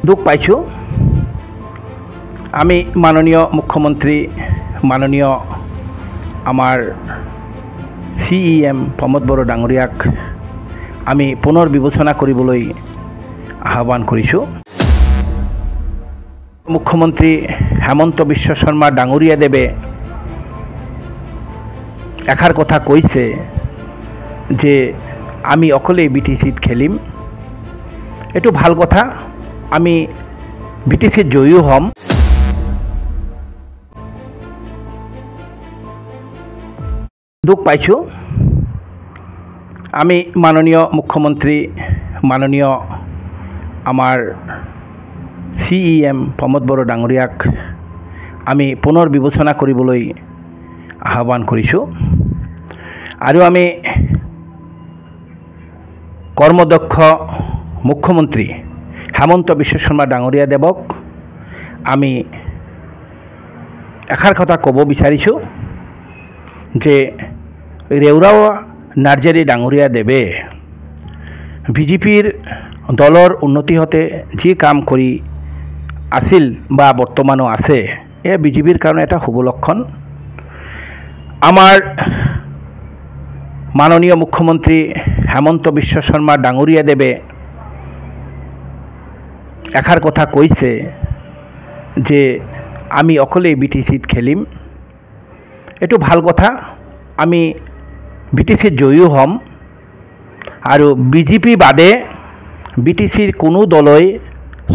দুখ পাইছোঁ। আমি মাননীয় মুখ্যমন্ত্ৰী মাননীয় আমাৰ CEM প্ৰমোদ বড়ো ডাঙৰীয়াক আমি পুনৰ বিবেচনা কৰিবলৈ আহ্বান কৰিছোঁ। মুখ্যমন্ত্ৰী হেমন্ত বিশ্ব শৰ্মা ডাঙৰীয়াদেৱে এষাৰ কথা কৈছে যে আমি অকলেই BTCত খেলিম। এইটো ভাল কথা, আমি BTCত জয়ী হ'ম। দুখ পাইছোঁ। আমি মাননীয় মুখ্যমন্ত্ৰী মাননীয় আমাৰ CEM প্ৰমোদ বড়ো ডাঙৰীয়াক আমি পুনৰ বিবেচনা কৰিবলৈ আহ্বান কৰিছোঁ। আৰু আমি কৰ্মদক্ষ মুখ্যমন্ত্ৰী হেমন্ত বিশ্ব শৰ্মা ডাঙৰীয়াদেৱক আমি এষাৰ কথা ক'ব বিচাৰিছোঁ যে ৰেওৰাও নাৰ্জাৰী ডাঙৰীয়াদেৱে BJPৰ দলৰ উন্নতি হতে যি কাম কৰি আছিল বা বৰ্তমানো আছে, এয়া BJPৰ কাৰণে এটা শুভ লক্ষণ। আমাৰ মাননীয় মুখ্যমন্ত্ৰী হেমন্ত বিশ্ব শৰ্মা ডাঙৰীয়াদেৱে এষাৰ কথা কৈছে যে আমি অকলেই BTCত খেলিম। এইটো ভাল কথা, আমি BTCত জয়ী হ'ম। আৰু BJP বাদে BTCৰ কোনো দলই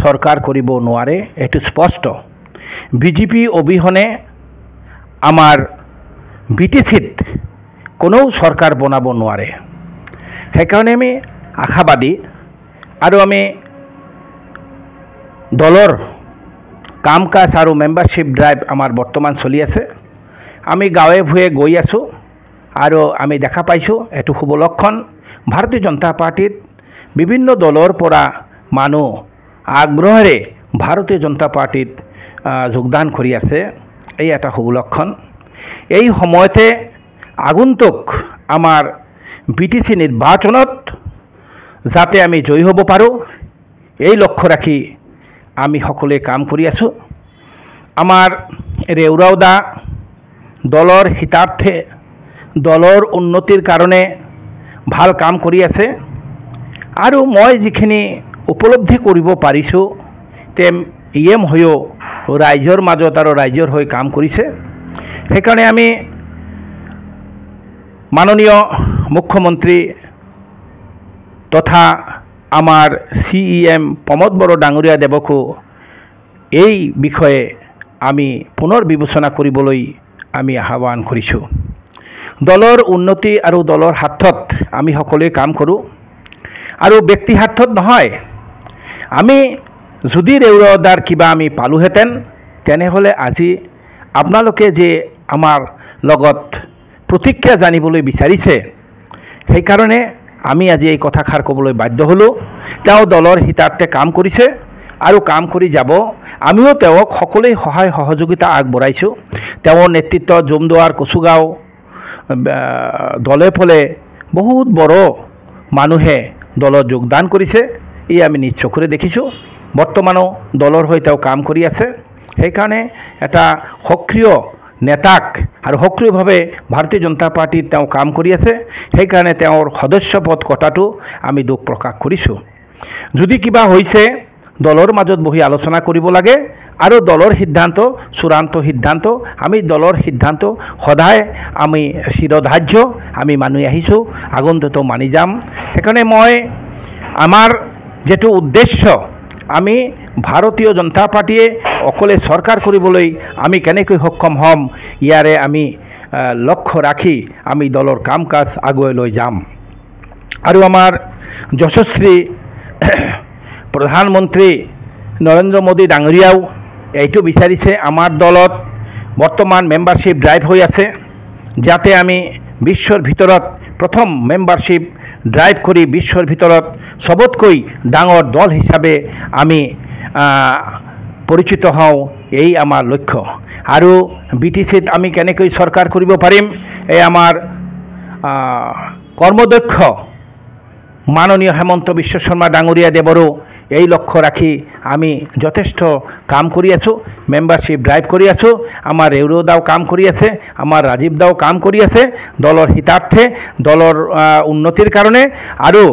চৰকাৰ কৰিব নোৱাৰে, এইটো স্পষ্ট। BJP অবিহনে আমাৰ BTCত কোনো চৰকাৰ বনাব নোৱাৰে। সেইকাৰণে আমি আশাবাদী। আৰু আমি দলৰ কাম কাজ আৰু মেম্বাৰশ্বিপ ড্ৰাইভ আমাৰ বৰ্তমান চলি আছে। আমি গাঁৱে ভূঞে গৈ আছোঁ আৰু আমি দেখা পাইছোঁ এইটো শুভ লক্ষণ। ভাৰতীয় জনতা পাৰ্টিত বিভিন্ন দলৰ পৰা মানুহ আগ্ৰহেৰে ভাৰতীয় জনতা পাৰ্টিত যোগদান কৰি আছে, এই এটা শুভ লক্ষণ। এই সময়তে আগন্তুক আমাৰ BTC নিৰ্বাচনত যাতে আমি জয়ী হ'ব পাৰোঁ, এই লক্ষ্য ৰাখি আমি সকলোৱে কাম কৰি আছোঁ। আমাৰ ৰেওৰাওদা দলৰ হিতাৰ্থে দলৰ উন্নতিৰ কাৰণে ভাল কাম কৰি আছে। আৰু মই যিখিনি উপলব্ধি কৰিব পাৰিছোঁ EM হৈও ৰাইজৰ মাজত আৰু ৰাইজৰ হৈ কাম কৰিছে। সেইকাৰণে আমি মাননীয় মুখ্যমন্ত্ৰী তথা আমাৰ CEM প্ৰমোদ বড়ো ডাঙৰীয়াদেৱকো এই বিষয়ে আমি পুনৰ বিবেচনা কৰিবলৈ আমি আহ্বান কৰিছোঁ। দলৰ উন্নতি আৰু দলৰ স্বাৰ্থত আমি সকলোৱে কাম কৰোঁ আৰু ব্যক্তি স্বাৰ্থত নহয়। আমি যদি ৰেওৰাওদাৰ কিবা আমি পালোহেঁতেন, তেনেহ'লে আজি আপোনালোকে যে আমাৰ লগত প্ৰতিক্ৰিয়া জানিবলৈ বিচাৰিছে, সেইকাৰণে আমি আজি এই কথাষাৰ ক'বলৈ বাধ্য হ'লোঁ। তেওঁ দলৰ হিতাৰ্থে কাম কৰিছে আৰু কাম কৰি যাব। আমিও তেওঁক সকলোৱে সহায় সহযোগিতা আগবঢ়াইছোঁ। তেওঁৰ নেতৃত্বত জুমদুৱাৰ কচুগাঁও দলে ফলে বহুত বড় মানুহে দলত যোগদান কৰিছে, এই আমি নিজ চকুৰে দেখিছোঁ। বৰ্তমানো দলৰ হৈ তেওঁ কাম কৰি আছে। সেইকাৰণে এটা সক্ৰিয় নেতাক আৰু সক্ৰিয়ভাৱে ভাৰতীয় জনতা পাৰ্টিত তেওঁ কাম কৰি আছে। সেইকাৰণে তেওঁৰ সদস্যপদ কটাটো আমি দুখ প্ৰকাশ কৰিছোঁ। যদি কিবা হৈছে দলৰ মাজত বহি আলোচনা কৰিব লাগে আৰু দলৰ সিদ্ধান্ত চূড়ান্ত সিদ্ধান্ত। আমি দলৰ সিদ্ধান্ত সদায় আমি চিৰধাৰ্য আমি মানি আহিছোঁ, আগন্তুকতো মানি যাম। সেইকাৰণে মই আমাৰ যেটো উদ্দেশ্য, আমি ভাৰতীয় জনতা পাৰ্টিয়ে অকলে চৰকাৰ কৰিবলৈ আমি কেনেকৈ সক্ষম হ'ম, ইয়াৰে আমি লক্ষ্য ৰাখি আমি দলৰ কাম কাজ আগুৱাই লৈ যাম। আৰু আমাৰ যশস্বী প্ৰধানমন্ত্ৰী নৰেন্দ্ৰ মোদী ডাঙৰীয়াও এইটো বিচাৰিছে, আমাৰ দলত বৰ্তমান মেম্বাৰশ্বিপ ড্ৰাইভ হৈ আছে, যাতে আমি বিশ্বৰ ভিতৰত প্ৰথম মেম্বাৰশ্বিপ ড্ৰাইভ কৰি বিশ্বৰ ভিতৰত সবতকৈ ডাঙৰ দল হিচাপে আমি পৰিচিত হওঁ, এই আমাৰ লক্ষ্য। আৰু BTCত আমি কেনেকৈ চৰকাৰ কৰিব পাৰিম, এই আমাৰ কৰ্মদক্ষ মাননীয় হেমন্ত বিশ্ব শৰ্মা ডাঙৰীয়া দেৱৰো এই লক্ষ্য ৰাখি আমি যথেষ্ট কাম কৰি আছোঁ, মেম্বাৰশ্বিপ ড্ৰাইভ কৰি আছোঁ। আমাৰ ৰেউৰদাও কাম কৰি আছে, আমাৰ ৰাজীৱ দাও কাম কৰি আছে দলৰ হিতাৰ্থে, দলৰ উন্নতিৰ কাৰণে। আৰু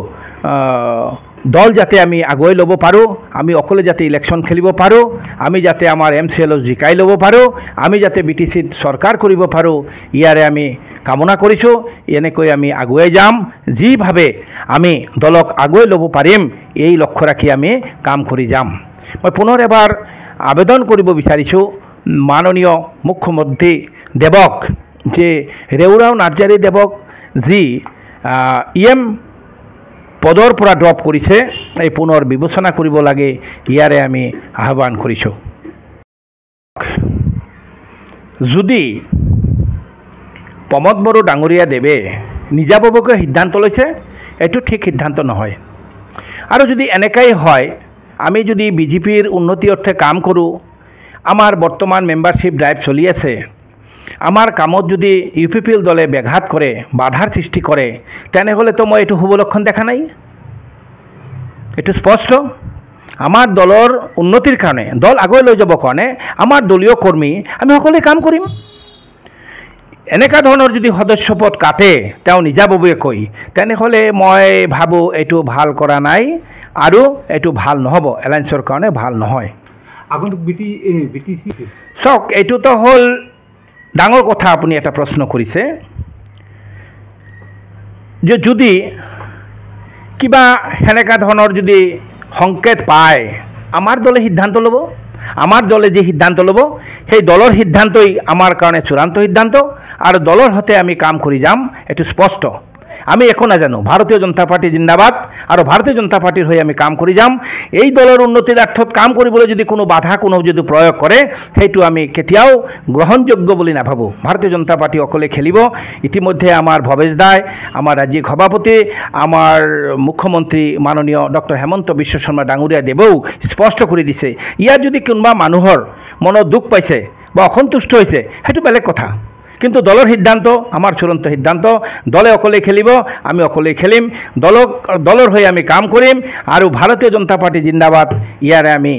দল যাতে আমি আগুৱাই ল'ব পাৰোঁ, আমি অকলে যাতে ইলেকশ্যন খেলিব পাৰোঁ, আমি যাতে আমাৰ MCL জিকাই ল'ব পাৰোঁ, আমি যাতে BTCত চৰকাৰ কৰিব পাৰোঁ, ইয়াৰে আমি কামনা কৰিছোঁ। এনেকৈ আমি আগুৱাই যাম, যিভাৱে আমি দলক আগুৱাই ল'ব পাৰিম এই লক্ষ্য ৰাখি আমি কাম কৰি যাম। মই পুনৰ এবাৰ আবেদন কৰিব বিচাৰিছোঁ মাননীয় মুখ্যমন্ত্ৰী দেৱক, যে ৰেউৰাও নাৰ্জাৰী দেৱক যি EM পদৰ পৰা ড্ৰপ কৰিছে, এই পুনৰ বিবেচনা কৰিব লাগে, ইয়াৰে আমি আহ্বান কৰিছোঁ। যদি প্ৰমোদ বড়ো ডাঙৰীয়া দেৱে নিজাববীয়াকৈ সিদ্ধান্ত লৈছে, এইটো ঠিক সিদ্ধান্ত নহয়। আৰু যদি এনেকাই হয়, আমি যদি BJPৰ উন্নতি অৰ্থে কাম কৰোঁ, আমাৰ বৰ্তমান মেম্বাৰশ্বিপ ড্ৰাইভ চলি আছে, আমাৰ কামত যদি UPPL দলে ব্যাঘাত কৰে, বাধাৰ সৃষ্টি কৰে, তেনেহ'লেতো মই এইটো শুভ লক্ষণ দেখা নাই। এইটো স্পষ্ট। আমাৰ দলৰ উন্নতিৰ কাৰণে, দল আগুৱাই লৈ যাবৰ কাৰণে আমাৰ দলীয় কৰ্মী আমি সকলোৱে কাম কৰিম। এনেকুৱা ধৰণৰ যদি সদস্যপদ কাটে তেওঁ নিজাববীয়াকৈ, তেনেহ'লে মই ভাবোঁ এইটো ভাল কৰা নাই আৰু এইটো ভাল নহ'ব, এলায়েন্সৰ কাৰণে ভাল নহয়। চাওক, এইটোতো হ'ল ডাঙৰ কথা। আপুনি এটা প্ৰশ্ন কৰিছে যে যদি কিবা সেনেকুৱা ধৰণৰ যদি সংকেত পায়, আমাৰ দলে সিদ্ধান্ত ল'ব। আমাৰ দলে যি সিদ্ধান্ত ল'ব সেই দলৰ সিদ্ধান্তই আমাৰ কাৰণে চূড়ান্ত সিদ্ধান্ত, আৰু দলৰ হতে আমি কাম কৰি যাম, এইটো স্পষ্ট। আমি একো নাজানো, ভাৰতীয় জনতা পাৰ্টি জিন্দাবাদ, আৰু ভাৰতীয় জনতা পাৰ্টিৰ হৈ আমি কাম কৰি যাম। এই দলৰ উন্নতিৰ অৰ্থত কাম কৰিবলৈ যদি কোনো বাধা কোনো যদি প্ৰয়োগ কৰে, সেইটো আমি কেতিয়াও গ্ৰহণযোগ্য বুলি নাভাবোঁ। ভাৰতীয় জনতা পাৰ্টি অকলে খেলিব। ইতিমধ্যে আমাৰ ভৱেশ দাই, আমাৰ ৰাজ্যিক সভাপতি, আমাৰ মুখ্যমন্ত্ৰী মাননীয় ডক্টৰ হেমন্ত বিশ্ব শৰ্মা ডাঙৰীয়া দেৱেও স্পষ্ট কৰি দিছে। ইয়াত যদি কোনোবা মানুহৰ মনত দুখ পাইছে বা অসন্তুষ্ট হৈছে, সেইটো বেলেগ কথা, কিন্তু দলৰ সিদ্ধান্ত আমাৰ চূড়ান্ত সিদ্ধান্ত। দলে অকলে খেলিব, আমি অকলে খেলিম, দলৰ হৈ আমি কাম কৰিম, আৰু ভাৰতীয় জনতা পাৰ্টি জিন্দাবাদ, ইয়াৰে আমি